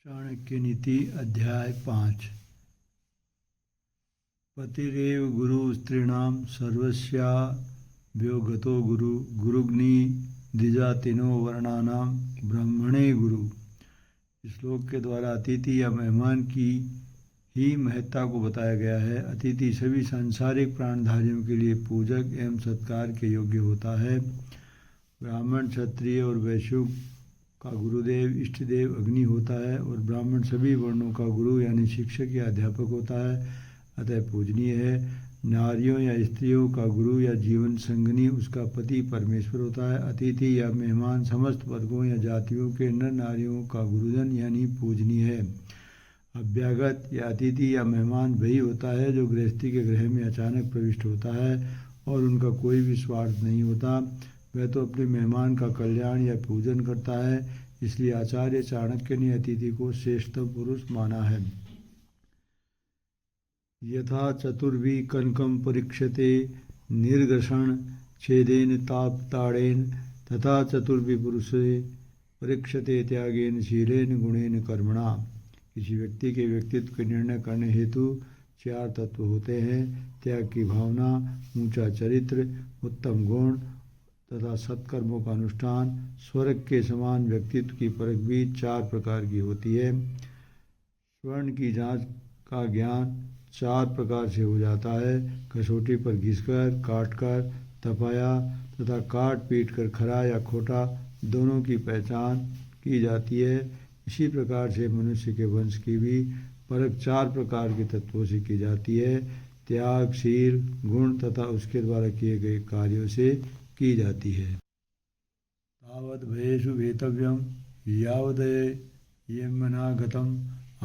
चाणक्य नीति अध्याय 5। पतिरेव गुरु स्त्रीणां सर्वस्याभ्यो गुरु गुरुग्नि द्विजातिनो वर्णानां ब्राह्मणे गुरु। इस श्लोक के द्वारा अतिथि या मेहमान की ही महत्ता को बताया गया है। अतिथि सभी सांसारिक प्राणधारियों के लिए पूजक एवं सत्कार के योग्य होता है। ब्राह्मण, क्षत्रिय और वैश्य का गुरुदेव इष्ट देव अग्नि होता है और ब्राह्मण सभी वर्णों का गुरु यानी शिक्षक या अध्यापक होता है, अतः पूजनीय है। नारियों या स्त्रियों का गुरु या जीवन संगनी उसका पति परमेश्वर होता है। अतिथि या मेहमान समस्त वर्गों या जातियों के नर नारियों का गुरुजन यानी पूजनीय है। अभ्यागत या अतिथि या मेहमान वही होता है जो गृहस्थी के गृह में अचानक प्रविष्ट होता है और उनका कोई भी स्वार्थ नहीं होता, वह तो अपने मेहमान का कल्याण या पूजन करता है। इसलिए आचार्य चाणक्य ने अतिथि को श्रेष्ठतम पुरुष माना है। यथा चतुर्भि कनकम परीक्षते निर्घर्षण छेदेन ताड़ेन तथा चतुर्भि पुरुषे परीक्षते त्यागेन शीलेन गुणेन कर्मणा। किसी व्यक्ति के व्यक्तित्व के निर्णय करने हेतु 4 तत्व होते हैं: त्याग की भावना, ऊंचा चरित्र, उत्तम गुण तथा सत्कर्मों का अनुष्ठान। स्वर्ग के समान व्यक्तित्व की परख भी 4 प्रकार की होती है। स्वर्ण की जांच का ज्ञान 4 प्रकार से हो जाता है: कसौटी पर घिसकर, काटकर, तपाया तथा काट पीट कर खरा या खोटा दोनों की पहचान की जाती है। इसी प्रकार से मनुष्य के वंश की भी परख 4 प्रकार के तत्वों से की जाती है: त्याग, शील, गुण तथा उसके द्वारा किए गए कार्यों से की जाती है। तावद् भयेषु वेतव्यम यावदयमनागतम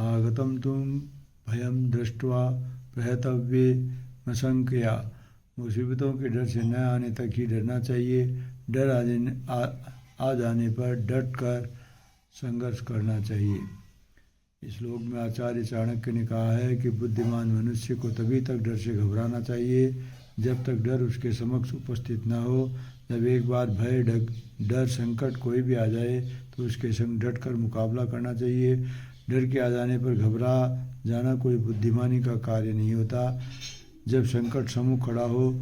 आगतम तुम भयम दृष्ट्वा प्रहतव्ये मशंकया। मुसीबतों के डर से न आने तक ही डरना चाहिए। डर आ जाने पर डट कर संघर्ष करना चाहिए। इस श्लोक में आचार्य चाणक्य ने कहा है कि बुद्धिमान मनुष्य को तभी तक डर से घबराना चाहिए जब तक डर उसके समक्ष उपस्थित न हो। जब एक बार भय, डर, संकट कोई भी आ जाए तो उसके संग डट कर मुकाबला करना चाहिए। डर के आ जाने पर घबरा जाना कोई बुद्धिमानी का कार्य नहीं होता। जब संकट सम्मुख खड़ा हो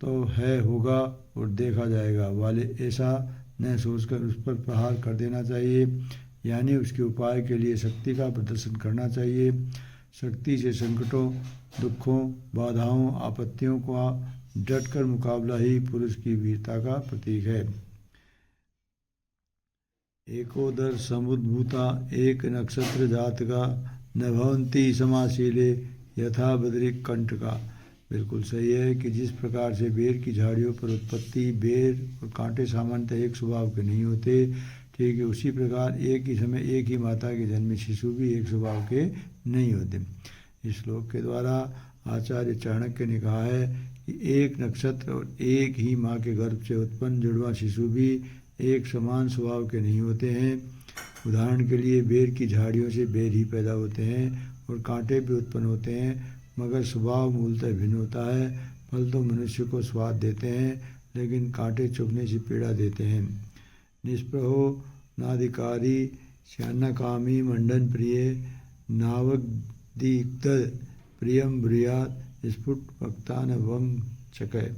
तो है होगा और देखा जाएगा वाले ऐसा न सोचकर उस पर प्रहार कर देना चाहिए, यानी उसके उपाय के लिए शक्ति का प्रदर्शन करना चाहिए। शक्ति से संकटों, दुखों, बाधाओं, आपत्तियों का डटकर मुकाबला ही पुरुष की वीरता का प्रतीक है। एकोदर समुद्भूता एक नक्षत्र जात का न भवंती समाशीले यथा बद्रिक कंठ का। बिल्कुल सही है कि जिस प्रकार से बेर की झाड़ियों पर उत्पत्ति, बेर और कांटे सामान्यतः एक स्वभाव के नहीं होते, ठीक है उसी प्रकार एक ही समय एक ही माता के जन्मे शिशु भी एक स्वभाव के नहीं होते। इस श्लोक के द्वारा आचार्य चाणक्य ने कहा है कि एक नक्षत्र और एक ही माँ के गर्भ से उत्पन्न जुड़वा शिशु भी एक समान स्वभाव के नहीं होते हैं। उदाहरण के लिए बेर की झाड़ियों से बेर ही पैदा होते हैं और कांटे भी उत्पन्न होते हैं, मगर स्वभाव मूलतः भिन्न होता है। फल तो मनुष्य को स्वाद देते हैं, लेकिन कांटे चुभने से पीड़ा देते हैं। निष्प्रहो नाधिकारी श्यान्नकामी मंडन प्रिय नावदिग्ध प्रियम ब्रूयात् स्फुट वक्तान वंग चकय।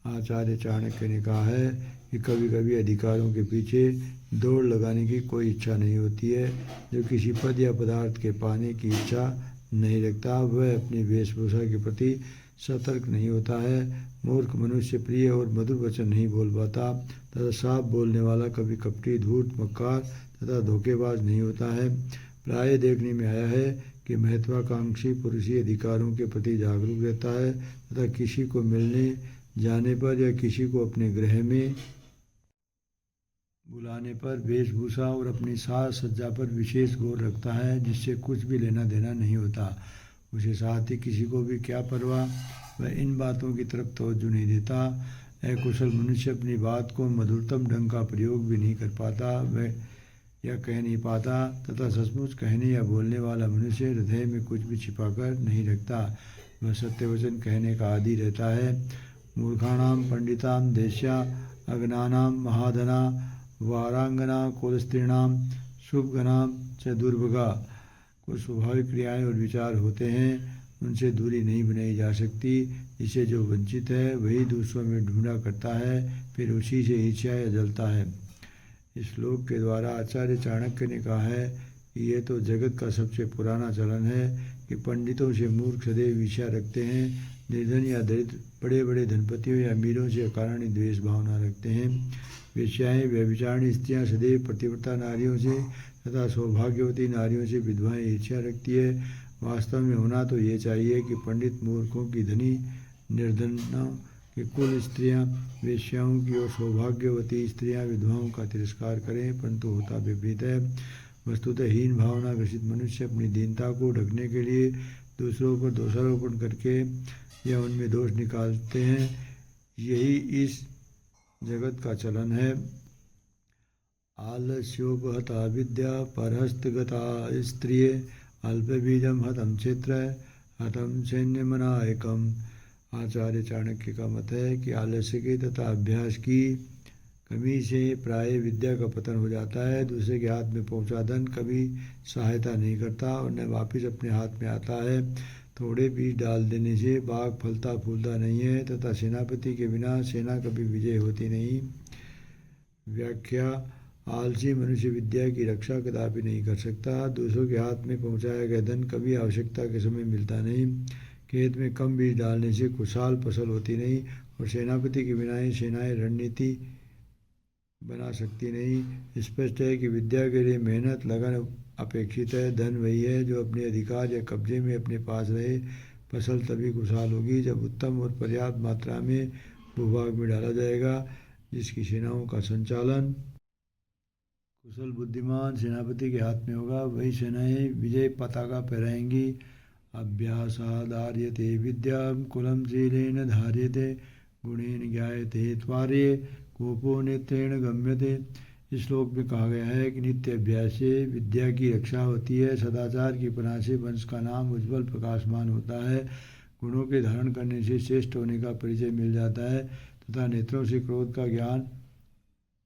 आचार्य चाणक्य ने कहा है कि कभी कभी अधिकारों के पीछे दौड़ लगाने की कोई इच्छा नहीं होती है। जो किसी पद या पदार्थ के पाने की इच्छा नहीं रखता वह अपनी वेशभूषा के प्रति सतर्क नहीं होता है। मूर्ख मनुष्य प्रिय और मधुर वचन नहीं बोल पाता तथा साफ बोलने वाला कभी कपटी, धूर्त, मक्कार तथा धोखेबाज नहीं होता है। प्राय देखने में आया है कि महत्वाकांक्षी पुरुष ही अधिकारों के प्रति जागरूक रहता है तथा किसी को मिलने जाने पर या किसी को अपने गृह में बुलाने पर वेशभूषा और अपनी साज सज्जा पर विशेष गौर रखता है, जिससे कुछ भी लेना देना नहीं होता। उसे साथ ही किसी को भी क्या परवाह, वह इन बातों की तरफ तवज्जो नहीं देता। अकुशल मनुष्य अपनी बात को मधुरतम ढंग का प्रयोग भी नहीं कर पाता, वह या कह नहीं पाता तथा सचमुच कहने या बोलने वाला मनुष्य हृदय में कुछ भी छिपाकर नहीं रखता। वह सत्य वचन कहने का आदी रहता है। मूर्खाणाम पंडिताम देश्या अग्नानाम महाधना वारांगना कुलस्त्रीणाम शुभ गणाम च दुर्भगा। कुछ स्वाभाविक क्रियाएं और विचार होते हैं, उनसे दूरी नहीं बनाई जा सकती। इससे जो वंचित है वही दूसरों में ढूंढा करता है, फिर उसी से ईर्ष्या या जलता है। इस श्लोक के द्वारा आचार्य चाणक्य ने कहा है कि यह तो जगत का सबसे पुराना चलन है कि पंडितों से मूर्ख सदैव ईर्ष्या रखते हैं, निर्धन या दरिद्र बड़े बड़े धनपतियों या अमीरों से अकारण द्वेष भावना रखते हैं। वेश्याएं व्यभिचारिणी स्त्रियां सदैव प्रतिव्रता नारियों से तथा सौभाग्यवती नारियों से विधवाएं ईर्ष्या रखती है। वास्तव में होना तो ये चाहिए कि पंडित मूर्खों की, धनी निर्धनों की कुल स्त्रियां वेश्याओं की और सौभाग्यवती स्त्रियां विधवाओं का तिरस्कार करें, परंतु होता विपरीत है। वस्तुतः हीन भावना ग्रसित मनुष्य अपनी दीनता को ढकने के लिए दूसरों पर दोषारोपण करके या उनमें दोष निकालते हैं। यही इस जगत का चलन है। आलस्योपहता विद्या परहस्तगता स्त्रिय अल्पबीजम हतम क्षेत्र हतम सैन्यमनायकम। आचार्य चाणक्य का मत है कि आलस्य के तथा अभ्यास की कमी से प्राय विद्या का पतन हो जाता है। दूसरे के हाथ में पहुंचा धन कभी सहायता नहीं करता और न वापिस अपने हाथ में आता है। थोड़े बीज डाल देने से बाग फलता फूलता नहीं है तथा सेनापति के बिना सेना कभी विजय होती नहीं। व्याख्या: आलसी मनुष्य विद्या की रक्षा कदापि नहीं कर सकता। दूसरों के हाथ में पहुंचाया गया धन कभी आवश्यकता के समय मिलता नहीं। खेत में कम बीज डालने से खुशहाल फसल होती नहीं और सेनापति के बिना ही सेनाएं रणनीति बना सकती नहीं। स्पष्ट है कि विद्या के लिए मेहनत लगन अपेक्षित है। धन वही है जो अपने अधिकार या कब्जे में अपने पास रहे। फसल तभी खुशहाल होगी जब उत्तम और पर्याप्त मात्रा में भूभाग में डाला जाएगा, जिसकी सेनाओं का संचालन कुशल बुद्धिमान सेनापति के हाथ में होगा। वही सेनाएं विजय पताका फहराएंगी। अभ्यासादार्यते विद्यां कुलं शीलेन धार्यते गुणेन ज्ञायते त्वार्ये कोपो नेत्रेण गम्यते। इस श्लोक में कहा गया है कि नित्य अभ्यास से विद्या की रक्षा होती है। सदाचार की पनाह से वंश का नाम उज्ज्वल प्रकाशमान होता है। गुणों के धारण करने से श्रेष्ठ होने का परिचय मिल जाता है तथा नेत्रों से क्रोध का ज्ञान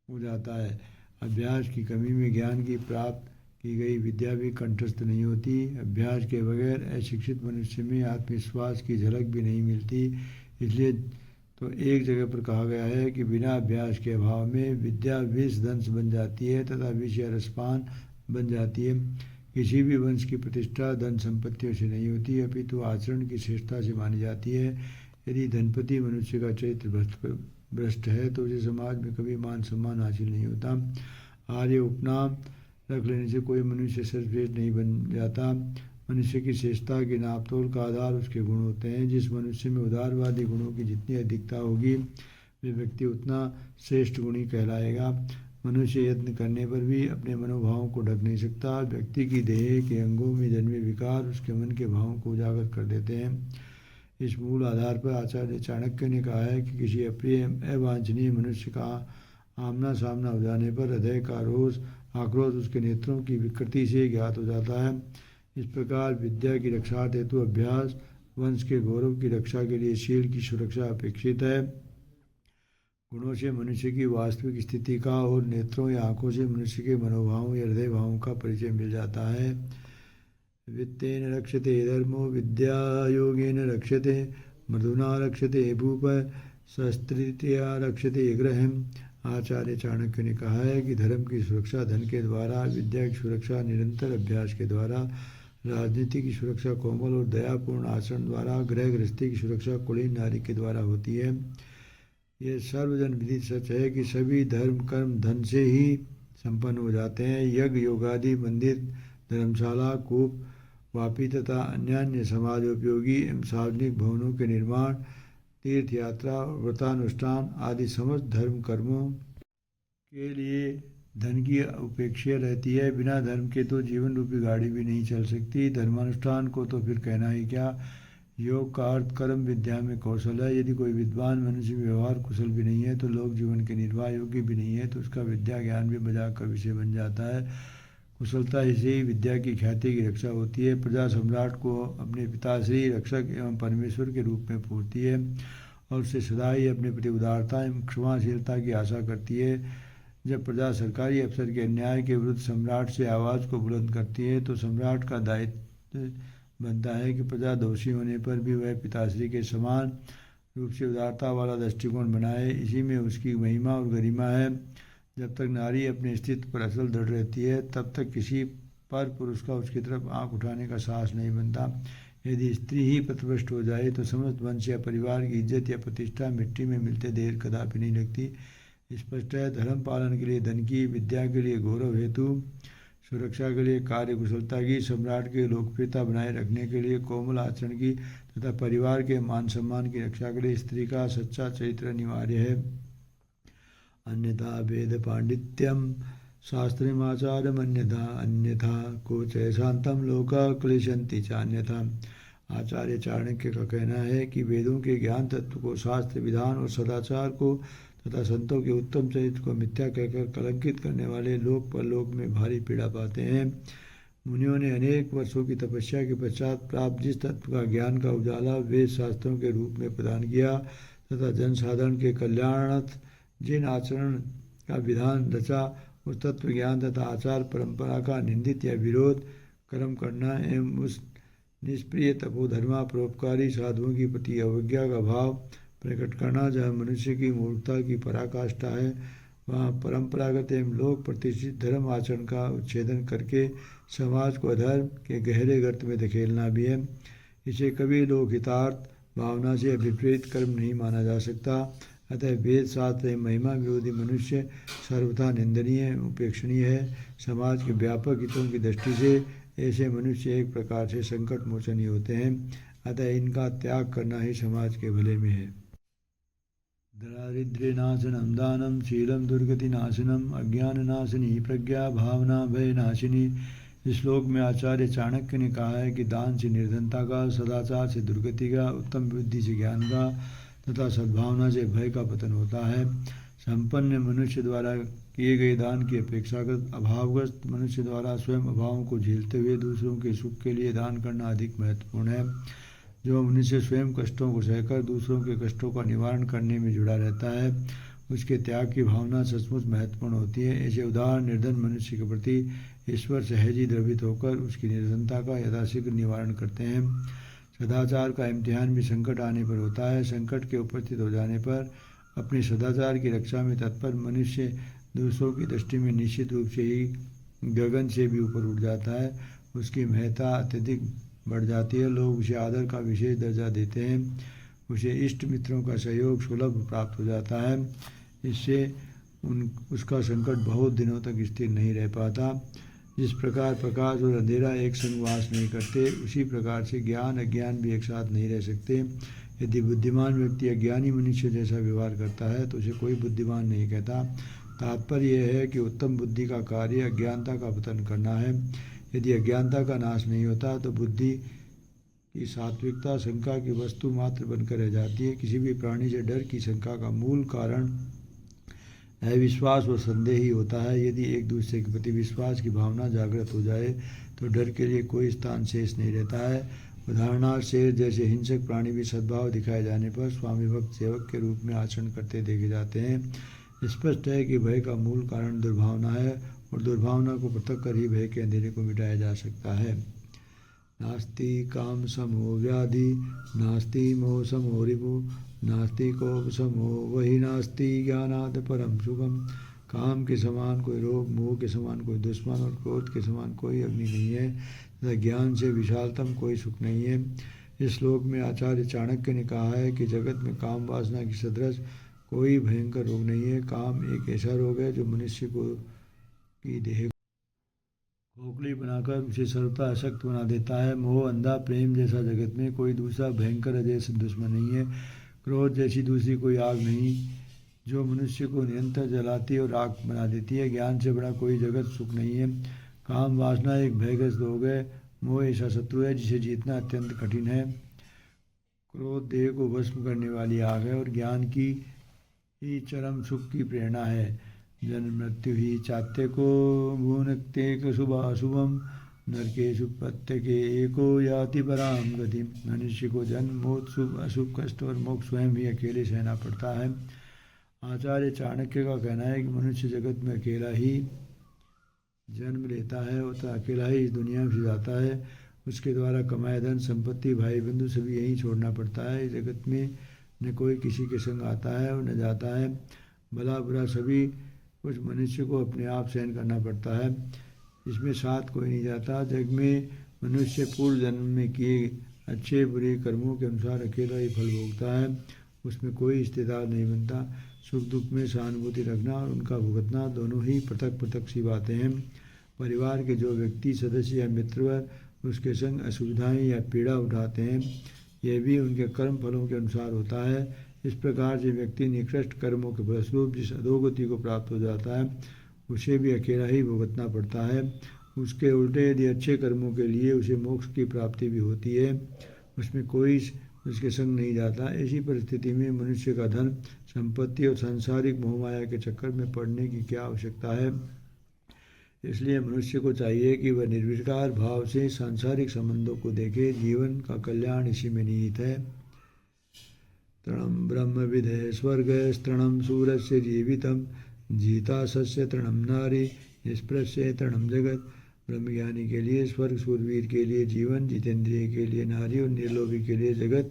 हो जाता है। अभ्यास की कमी में ज्ञान की प्राप्त की गई विद्या भी कंठस्थ नहीं होती। अभ्यास के बगैर अशिक्षित मनुष्य में आत्मविश्वास की झलक भी नहीं मिलती। इसलिए तो एक जगह पर कहा गया है कि बिना अभ्यास के अभाव में विद्या विष दंश बन जाती है तथा विष या रसपान बन जाती है। किसी भी वंश की प्रतिष्ठा धन संपत्तियों से नहीं होती, अपितु आचरण की श्रेष्ठता से मानी जाती है। यदि धनपति मनुष्य का चरित्र भ्रष्ट है तो उसे समाज में कभी मान सम्मान हासिल नहीं होता। आर्य उपनाम रख लेने से कोई मनुष्य सर्वश्रेष्ठ नहीं बन जाता। मनुष्य की श्रेष्ठता के नापतोल का आधार उसके गुण होते हैं। जिस मनुष्य में उदारवादी गुणों की जितनी अधिकता होगी वे व्यक्ति उतना श्रेष्ठ गुणी कहलाएगा। मनुष्य यत्न करने पर भी अपने मनोभावों को ढक नहीं सकता। व्यक्ति की देह के अंगों में जन्मे विकार उसके मन के भावों को उजागर कर देते हैं। इस मूल आधार पर आचार्य चाणक्य ने कहा है कि किसी अप्रिय अवांछनीय मनुष्य का आमना सामना हो जाने पर हृदय का रोष आक्रोश उसके नेत्रों की विकृति से ज्ञात हो जाता है। इस प्रकार विद्या की रक्षा हेतु अभ्यास, वंश के गौरव की रक्षा के लिए शील की सुरक्षा अपेक्षित है। गुणों से मनुष्य की वास्तविक स्थिति का और नेत्रों या आंखों से मनुष्य के मनोभावों या हृदय भावों का परिचय मिल जाता है। वित्तेन रक्षते धर्मो विद्या योगेन रक्षते मृदुना रक्षते भूप शस्त्रित्या रक्षते गृहम्। आचार्य चाणक्य ने कहा है कि धर्म की सुरक्षा धन के द्वारा, विद्या की सुरक्षा निरंतर अभ्यास के द्वारा, राजनीति की सुरक्षा कोमल और दयापूर्ण आचरण द्वारा, गृह गृहस्थी की सुरक्षा कुलीन नारी के द्वारा होती है। यह सर्वजन विदित सच है कि सभी धर्म कर्म धन से ही संपन्न हो जाते हैं। यज्ञ योगादि मंदिर धर्मशाला कूप वापी तथा अन्य समाजोपयोगी एवं सार्वजनिक भवनों के निर्माण, तीर्थ यात्रा व्रतानुष्ठान आदि समस्त धर्म कर्मों के लिए धन की उपेक्षा रहती है। बिना धर्म के तो जीवन रूपी गाड़ी भी नहीं चल सकती। धर्मानुष्ठान को तो फिर कहना ही क्या। योग का अर्थ कर्म विद्या में कौशल है। यदि कोई विद्वान मनुष्य व्यवहार कुशल भी नहीं है तो लोक जीवन के निर्वाह योग्य भी नहीं है तो उसका विद्या ज्ञान भी मजाक का विषय बन जाता है। कुशलता से ही विद्या की ख्याति की रक्षा होती है। प्रजा सम्राट को अपने पिताश्री रक्षक एवं परमेश्वर के रूप में पूजती है और उससे सदा ही अपने प्रति उदारता एवं क्षमाशीलता की आशा करती है। जब प्रजा सरकारी अफसर के अन्याय के विरुद्ध सम्राट से आवाज़ को बुलंद करती है तो सम्राट का दायित्व बनता है कि प्रजा दोषी होने पर भी वह पिताश्री के समान रूप से उदारता वाला दृष्टिकोण बनाए। इसी में उसकी महिमा और गरिमा है। जब तक नारी अपने अस्तित्व पर असल दृढ़ रहती है तब तक किसी पर पुरुष का उसकी तरफ आंख उठाने का साहस नहीं बनता। यदि स्त्री ही पथभ्रष्ट हो जाए तो समस्त वंश या परिवार की इज्जत या प्रतिष्ठा मिट्टी में मिलते देर कदापि नहीं लगती। स्पष्ट है, धर्म पालन के लिए धन की, विद्या के लिए गौरव हेतु, सुरक्षा के लिए कार्य कुशलता की, सम्राट की लोकप्रियता बनाए रखने के लिए कोमल आचरण की तथा परिवार के मान सम्मान की रक्षा के लिए स्त्री का सच्चा चरित्र अनिवार्य है। अन्यथा वेद पांडित्यम शास्त्रमाचारम अन्यथा कोच शांतम लोक क्लेशंति च। अन्यथा आचार्य चाणक्य का कहना है कि वेदों के ज्ञान तत्व को, शास्त्र विधान और सदाचार को तथा संतों के उत्तम चरित्र को मिथ्या कहकर कलंकित करने वाले लोक परलोक में भारी पीड़ा पाते हैं। मुनियों ने अनेक वर्षों की तपस्या के पश्चात प्राप्त जिस तत्व का ज्ञान का उजाला वेद शास्त्रों के रूप में प्रदान किया तथा जनसाधारण के कल्याणार्थ जिन आचरण का विधान रचा, उस तत्व ज्ञान तथा आचार परंपरा का निंदित या विरोध कर्म करना एवं उस निष्प्रिय तपोधर्मा परोपकारी साधुओं की प्रति अवज्ञा का भाव प्रकट करना जहाँ मनुष्य की मूर्खता की पराकाष्ठा है, वहाँ परंपरागत एवं लोक प्रतिष्ठित धर्म आचरण का उच्छेदन करके समाज को अधर्म के गहरे गर्त में धकेलना भी है। इसे कभी लोकहितार्थ भावना से विपरीत कर्म नहीं माना जा सकता। अतः वेद शास्त्र एवं महिमा विरोधी मनुष्य सर्वथा निंदनीय उपेक्षणीय है। समाज के व्यापक हितों की दृष्टि से ऐसे मनुष्य एक प्रकार से संकट मोचन ही होते हैं। अतः इनका त्याग करना ही समाज के भले में है। दारिद्र्य नाशनम दानम शीलम दुर्गति नाशनम अज्ञान नाशिनी प्रज्ञा भावना भय नाशिनी। इस श्लोक में आचार्य चाणक्य ने कहा है कि दान से निर्धनता का, सदाचार से दुर्गति का, उत्तम बुद्धि से ज्ञान का तथा सद्भावना से भय का पतन होता है। संपन्न मनुष्य द्वारा किए गए दान की अपेक्षाकृत अभावग्रस्त मनुष्य द्वारा स्वयं अभावों को झेलते हुए दूसरों के सुख के लिए दान करना अधिक महत्वपूर्ण है। जो मनुष्य स्वयं कष्टों को सहकर दूसरों के कष्टों का निवारण करने में जुड़ा रहता है, उसके त्याग की भावना सचमुच महत्वपूर्ण होती है। ऐसे उदार निर्धन मनुष्य के प्रति ईश्वर सहज ही द्रवित होकर उसकी निर्धनता का यथाशीघ्र निवारण करते हैं। सदाचार का इम्तिहान भी संकट आने पर होता है। संकट के उपस्थित हो जाने पर अपने सदाचार की रक्षा में तत्पर मनुष्य दूसरों की दृष्टि में निश्चित रूप से ही गगन से भी ऊपर उठ जाता है। उसकी महत्ता अत्यधिक बढ़ जाती है। लोग उसे आदर का विशेष दर्जा देते हैं। उसे इष्ट मित्रों का सहयोग सुलभ प्राप्त हो जाता है। इससे उसका संकट बहुत दिनों तक स्थिर नहीं रह पाता। जिस प्रकार प्रकाश और अंधेरा एक संग वास नहीं करते, उसी प्रकार से ज्ञान अज्ञान भी एक साथ नहीं रह सकते। यदि बुद्धिमान व्यक्ति अज्ञानी मनुष्य जैसा व्यवहार करता है तो उसे कोई बुद्धिमान नहीं कहता। तात्पर्य यह है कि उत्तम बुद्धि का कार्य अज्ञानता का पतन करना है। यदि अज्ञानता का नाश नहीं होता तो बुद्धि की सात्विकता शंका की वस्तु मात्र बनकर रह जाती है। किसी भी प्राणी से डर की शंका का मूल कारण अविश्वास व संदेह ही होता है। यदि एक दूसरे के प्रति विश्वास की भावना जागृत हो जाए तो डर के लिए कोई स्थान शेष नहीं रहता है। उदाहरणार्थ शेर जैसे हिंसक प्राणी भी सद्भाव दिखाए जाने पर स्वामी भक्त सेवक के रूप में आचरण करते देखे जाते हैं। स्पष्ट है कि भय का मूल कारण दुर्भावना है और दुर्भावना को पृथक कर ही भय के अंधेरे को मिटाया जा सकता है। नास्ति काम समो व्याधि नास्ति मोह समो रिपु नास्ति कोप समो वही नास्ति ज्ञानाद परम सुखम। काम के समान कोई रोग, मोह के समान कोई दुश्मन और क्रोध के समान कोई अग्नि नहीं है तथा ज्ञान से विशालतम कोई सुख नहीं है। इस श्लोक में आचार्य चाणक्य ने कहा है कि जगत में काम वासना की सदृश कोई भयंकर रोग नहीं है। काम एक ऐसा रोग है जो मनुष्य को की देह खोखली बनाकर उसे सर्वथा अशक्त बना देता है। मोह, अंधा प्रेम जैसा जगत में कोई दूसरा भयंकर अजैसे दुश्मन नहीं है। क्रोध जैसी दूसरी कोई आग नहीं जो मनुष्य को निरंतर जलाती और आग बना देती है। ज्ञान से बड़ा कोई जगत सुख नहीं है। काम वासना एक भयग्रस्त रोग है। मोह ऐसा शत्रु है जिसे जीतना अत्यंत कठिन है। क्रोध देह को भस्म करने वाली आग है और ज्ञान की ही चरम सुख की प्रेरणा है। जन्म मृत्यु ही चात्य को भूनक्ते शुभ अशुभम नरकेशु प्रत्येके एको याति पराम गति। मनुष्य को जन्म, मौत, शुभ अशुभ, कष्ट और मोक्ष स्वयं ही अकेले सहना पड़ता है। आचार्य चाणक्य का कहना है कि मनुष्य जगत में अकेला ही जन्म लेता है और तो अकेला ही इस दुनिया में जाता है। उसके द्वारा कमाए धन संपत्ति भाई बंधु सभी यहीं छोड़ना पड़ता है। इस जगत में न कोई किसी के संग आता है और न जाता है। भला बुरा सभी कुछ मनुष्य को अपने आप सहन करना पड़ता है। इसमें साथ कोई नहीं जाता। जग में मनुष्य पूर्व जन्म में किए अच्छे बुरे कर्मों के अनुसार अकेला ही फल भोगता है। उसमें कोई रिश्तेदार नहीं बनता। सुख दुख में सहानुभूति रखना और उनका भुगतना दोनों ही पृथक पृथक सी बातें हैं। परिवार के जो व्यक्ति सदस्य या मित्रवर उसके संग असुविधाएं या पीड़ा उठाते हैं, यह भी उनके कर्म फलों के अनुसार होता है। इस प्रकार से व्यक्ति निकृष्ट कर्मों के फलस्वरूप जिस अधोगति को प्राप्त हो जाता है, उसे भी अकेला ही भुगतना पड़ता है। उसके उल्टे यदि अच्छे कर्मों के लिए उसे मोक्ष की प्राप्ति भी होती है, उसमें कोई उसके संग नहीं जाता। ऐसी परिस्थिति में मनुष्य का धन संपत्ति और सांसारिक मोहमाया के चक्कर में पड़ने की क्या आवश्यकता है। इसलिए मनुष्य को चाहिए कि वह निर्विकार भाव से सांसारिक संबंधों को देखे। जीवन का कल्याण इसी में निहित है। तृणम ब्रह्म विदे स्वर्ग तृणम सूरस्य जीवितम जीता सस्य तृणम नारी निष्प्रस्य तृणम जगत। ब्रह्मज्ञानी के लिए स्वर्ग, सूरवीर के लिए जीवन, जितेंद्रिय के लिए नारी और निर्लोभी के लिए जगत,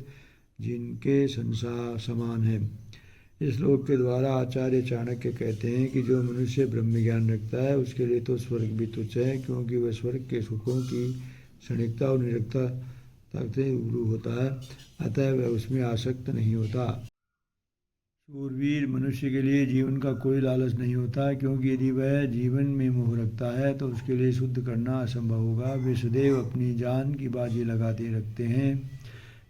जिनके संसार समान है। इस श्लोक के द्वारा आचार्य चाणक्य कहते हैं कि जो मनुष्य ब्रह्मज्ञान रखता है उसके लिए तो स्वर्ग भी तुच्छ है, क्योंकि वह स्वर्ग के सुखों की क्षणिकता और निरंतरता से रूबरू होता है, अतः वह उसमें आसक्त नहीं होता। शूरवीर मनुष्य के लिए जीवन का कोई लालच नहीं होता, क्योंकि यदि वह जीवन में मोह रखता है तो उसके लिए शुद्ध करना असंभव होगा। वे सदैव अपनी जान की बाजी लगाते रखते हैं।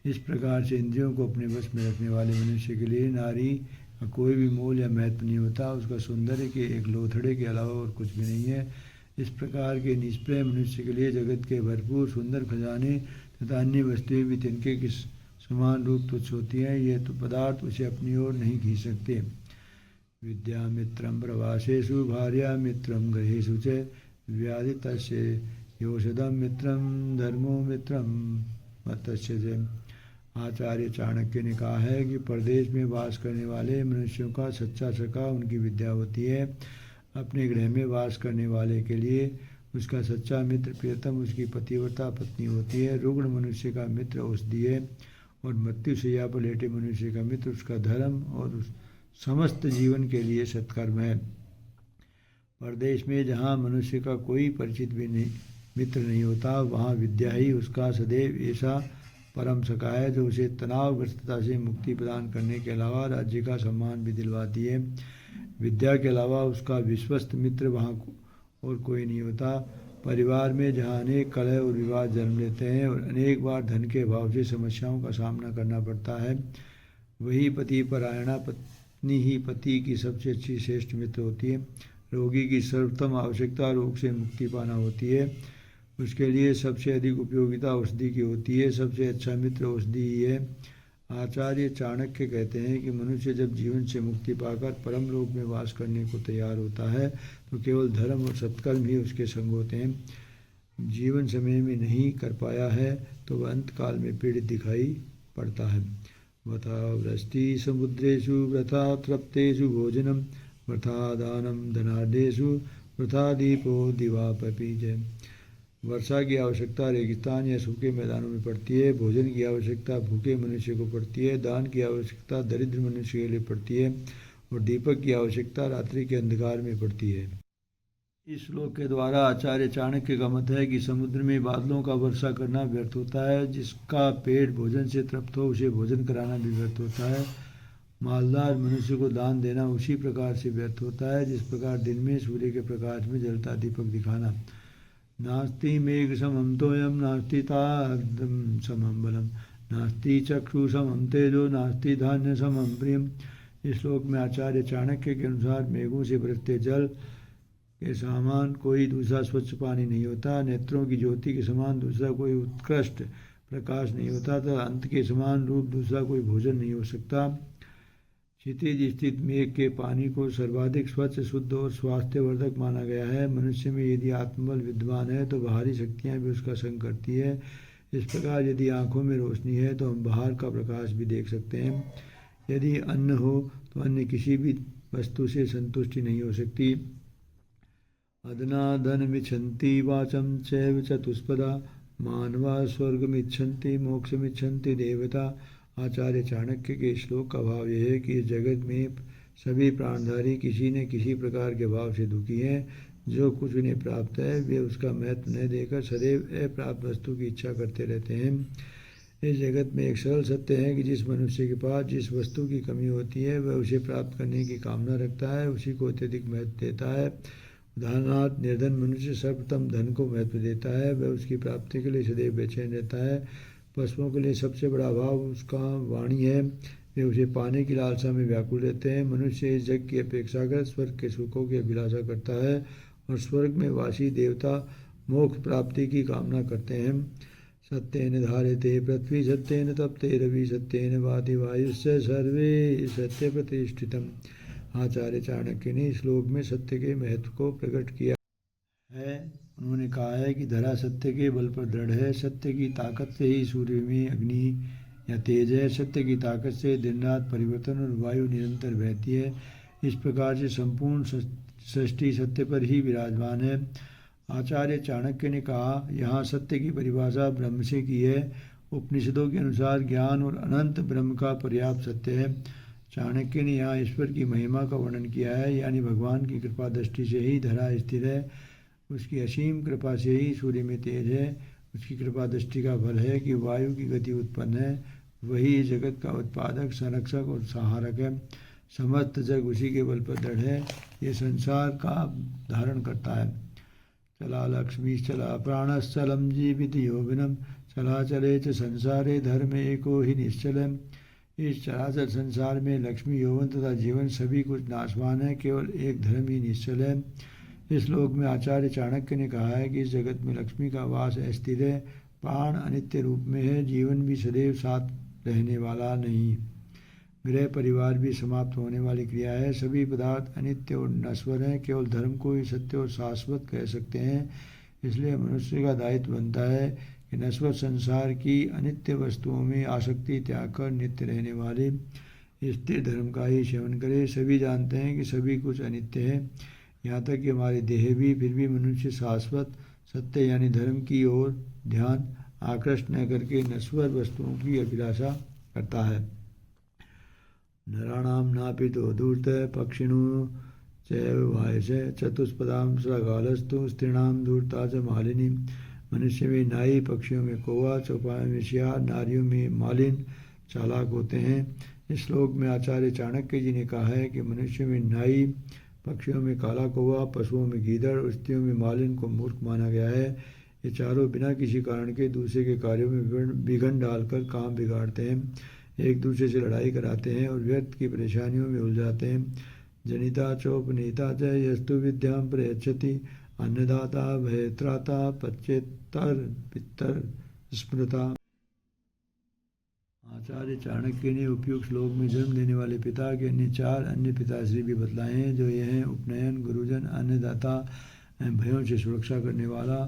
इस प्रकार से इंद्रियों को अपने वश में रखने वाले मनुष्य के लिए नारी का कोई भी मोल या महत्व नहीं होता। उसका सौंदर्य के एक लोथड़े के अलावा और कुछ भी नहीं है। इस प्रकार के निष्प्रय मनुष्य के लिए जगत के भरपूर सुंदर खजाने तथा अन्य वस्तुएं भी तिनके की समान रूप तुच्छ होती हैं। ये तो पदार्थ उसे अपनी ओर नहीं खींच सकते। विद्या मित्रम प्रवासेषु भार्या मित्रम गृहेषु च व्याधितस्य योषधम मित्रम धर्मो मित्रम मत्स्य च। आचार्य चाणक्य ने कहा है कि परदेश में वास करने वाले मनुष्यों का सच्चा सखा उनकी विद्या होती है। अपने गृह में वास करने वाले के लिए उसका सच्चा मित्र प्रियतम उसकी पतिव्रता पत्नी होती है। रुग्ण मनुष्य का मित्र औषधि है और मृत्युशैया पर लेटे मनुष्य का मित्र उसका धर्म और समस्त जीवन के लिए सत्कर्म है। परदेश में जहाँ मनुष्य का कोई परिचित भी नहीं मित्र नहीं होता, वहाँ विद्या ही उसका सदैव ऐसा परम सखा है जो उसे तनावग्रस्तता से मुक्ति प्रदान करने के अलावा राज्य का सम्मान भी दिलवाती है। विद्या के अलावा उसका विश्वस्त मित्र वहाँ और कोई नहीं होता। परिवार में जहाँ अनेक कलह और विवाद जन्म लेते हैं और अनेक बार धन के अभाव से समस्याओं का सामना करना पड़ता है, वही पति परायणा पत्नी ही पति की सबसे अच्छी श्रेष्ठ मित्र होती है। रोगी की सर्वोत्तम आवश्यकता रोग से मुक्ति पाना होती है। उसके लिए सबसे अधिक उपयोगिता औषधि की होती है। सबसे अच्छा मित्र औषधि ही है। आचार्य चाणक्य कहते हैं कि मनुष्य जब जीवन से मुक्ति पाकर परम लोक में वास करने को तैयार होता है तो केवल धर्म और सत्कर्म ही उसके संग होते हैं। जीवन समय में नहीं कर पाया है तो वह अंतकाल में पीड़ित दिखाई पड़ता है। वथा वृष्टि समुद्रेषु वृथा तृप्तेषु भोजनम वृथा दानम धनाढ्येषु वृथा दीपो दिवापपि च। वर्षा की आवश्यकता रेगिस्तान या सूखे मैदानों में पड़ती है। भोजन की आवश्यकता भूखे मनुष्य को पड़ती है। दान की आवश्यकता दरिद्र मनुष्य के लिए पड़ती है और दीपक की आवश्यकता रात्रि के अंधकार में पड़ती है। इस श्लोक के द्वारा आचार्य चाणक्य का मत है कि समुद्र में बादलों का वर्षा करना व्यर्थ होता है। जिसका पेट भोजन से तृप्त हो उसे भोजन कराना भी व्यर्थ होता है। मालदार मनुष्य को दान देना उसी प्रकार से व्यर्थ होता है जिस प्रकार दिन में सूर्य के प्रकाश में जलता दीपक दिखाना। नास्ति मेघ समम तोयम नास्ति तार्दम समम बलम नास्ति चक्षु समम तेजो नास्ति धान्य समम प्रियम। इस श्लोक में आचार्य चाणक्य के अनुसार मेघों से बरसते जल के समान कोई दूसरा स्वच्छ पानी नहीं होता। नेत्रों की ज्योति के समान दूसरा कोई उत्कृष्ट प्रकाश नहीं होता तथा अंत के समान रूप दूसरा कोई भोजन नहीं हो सकता। क्षितिज स्थित मेघ के पानी को सर्वाधिक स्वच्छ शुद्ध और स्वास्थ्यवर्धक माना गया है। मनुष्य में यदि आत्मबल विद्वान है तो बाहरी शक्तियाँ भी उसका संग करती है। इस प्रकार यदि आँखों में रोशनी है तो हम बाहर का प्रकाश भी देख सकते हैं। यदि अन्न हो तो अन्य किसी भी वस्तु से संतुष्टि नहीं हो सकती। अधनादनमिच्छन्ति वाचं चैव चतुष्पदा मानवा स्वर्गमिच्छन्ति मोक्षमिच्छन्ति देवता। आचार्य चाणक्य के श्लोक का भाव यह है कि इस जगत में सभी प्राणधारी किसी न किसी प्रकार के भाव से दुखी हैं। जो कुछ उन्हें प्राप्त है वे उसका महत्व न देकर सदैव अप्राप्त वस्तु की इच्छा करते रहते हैं। इस जगत में एक सरल सत्य है कि जिस मनुष्य के पास जिस वस्तु की कमी होती है वह उसे प्राप्त करने की कामना रखता है, उसी को अत्यधिक महत्व देता है। उदाहरणार्थ निर्धन मनुष्य सर्वप्रथम धन को महत्व देता है, वह उसकी प्राप्ति के लिए सदैव बेचैन रहता है। पशुओं के लिए सबसे बड़ा अभाव उसका वाणी है, वे उसे पाने की लालसा में व्याकुल रहते हैं। मनुष्य इस जग की अपेक्षा कर स्वर्ग के सुखों की अभिलाषा करता है और स्वर्ग में वासी देवता मोक्ष प्राप्ति की कामना करते हैं। सत्येन धार्यते पृथ्वी सत्येन तप्ते रवि सत्येन वाति वायुश्च सर्वे सत्य प्रतिष्ठितम्। आचार्य चाणक्य ने श्लोक में सत्य के महत्व को प्रकट किया है। उन्होंने कहा है कि धरा सत्य के बल पर दृढ़ है। सत्य की ताकत से ही सूर्य में अग्नि या तेज है। सत्य की ताकत से दिन रात परिवर्तन और वायु निरंतर बहती है। इस प्रकार से संपूर्ण सृष्टि सत्य पर ही विराजमान है। आचार्य चाणक्य ने कहा, यहाँ सत्य की परिभाषा ब्रह्म से की है। उपनिषदों के अनुसार ज्ञान और अनंत ब्रह्म का पर्याप्त सत्य है। चाणक्य ने यहाँ ईश्वर की महिमा का वर्णन किया है, यानी भगवान की कृपा दृष्टि से ही धरा स्थिर है। उसकी असीम कृपा से ही सूर्य में तेज है। उसकी कृपा दृष्टि का फल है कि वायु की गति उत्पन्न है। वही जगत का उत्पादक, संरक्षक और सहारक है। समस्त जग उसी के बल पर दृढ़ है। ये संसार का धारण करता है। चला लक्ष्मी चला प्राणश्चलम जीवित योगिनम चला चले च संसारे धर्म एको ही निश्चलम। इस चराचर संसार में लक्ष्मी, यौवन तथा जीवन सभी कुछ नाशवान है, केवल एक धर्म ही निश्चल है। इस श्लोक में आचार्य चाणक्य ने कहा है कि इस जगत में लक्ष्मी का वास अस्थिर है, प्राण अनित्य रूप में है, जीवन भी सदैव साथ रहने वाला नहीं, गृह परिवार भी समाप्त होने वाली क्रिया है। सभी पदार्थ अनित्य और नश्वर हैं, केवल धर्म को ही सत्य और शाश्वत कह सकते हैं। इसलिए मनुष्य का दायित्व बनता है कि नश्वर संसार की अनित्य वस्तुओं में आसक्ति त्याग कर नित्य रहने वाले स्थिर धर्म का ही सेवन करे। सभी जानते हैं कि सभी कुछ अनित्य है, यहाँ तक कि हमारे देह भी। फिर भी मनुष्य शाश्वत सत्य यानी धर्म की ओर ध्यान आकृष्ट न करके नश्वर वस्तुओं की अभिलाषा करता है। नराणाम नापितो धूर्त पक्षिणो चैव वायस चतुष्पदाम सगालस्तु स्त्रीणाम धूर्ता च मालिनी। मनुष्य में नाई, पक्षियों में कौवा, चौपायों में सियार, नारियों में मालिन चालाक होते हैं। इस श्लोक में आचार्य चाणक्य जी ने कहा है कि मनुष्य में नाई, पक्षियों में काला कौवा, पशुओं में गीदड़ और स्त्रियों में मालिन को मूर्ख माना गया है। ये चारों बिना किसी कारण के दूसरे के कार्यों में विघन डालकर काम बिगाड़ते हैं, एक दूसरे से लड़ाई कराते हैं और व्यर्थ की परेशानियों में उलझाते हैं। जनिता चोपनीता च यस्तु विद्याम प्रयच्छति अन्नदाता भयत्राता पच्चेतर पितर स्मृता। आचार्य चाणक्य ने उपयुक्त श्लोक में जन्म देने वाले पिता के अन्य चार अन्य पिताश्री भी बतलाए हैं, जो ये हैं उपनयन, गुरुजन, अन्नदाता, भयों से सुरक्षा करने वाला।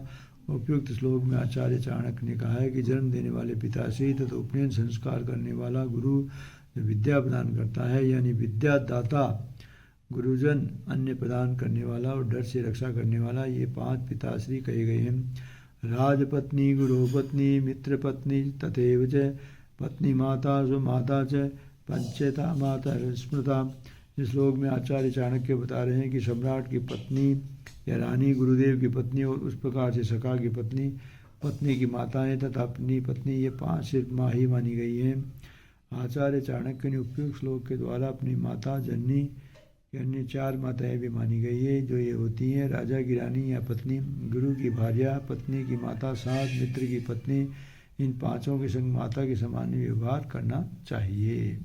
उपयुक्त श्लोक में आचार्य चाणक्य ने कहा है कि जन्म देने वाले पिताश्री तथा उपनयन संस्कार करने वाला गुरु जो विद्या प्रदान करता है यानी विद्यादाता, गुरुजन अन्य प्रदान करने वाला और डर से रक्षा करने वाला, ये पांच पिताश्री कहे गए हैं। राजपत्नी, गुरुपत्नी, मित्रपत्नी तथैव च पत्नी माता सुमाता च पंचेता माता स्मृता। इस श्लोक में आचार्य चाणक्य बता रहे हैं कि सम्राट की पत्नी या रानी, गुरुदेव की पत्नी और उस प्रकार से सखा की पत्नी, पत्नी की माताएं तथा अपनी पत्नी, ये पांच सिर्फ माँ ही मानी गई हैं। आचार्य चाणक्य ने उपयुक्त श्लोक के द्वारा अपनी माता जननी के अन्य चार माताएं भी मानी गई है, जो ये होती हैं राजा की रानी या पत्नी, गुरु की भार्या, पत्नी की माता, साथ मित्र की पत्नी। इन पांचों के संग माता के समान व्यवहार करना चाहिए।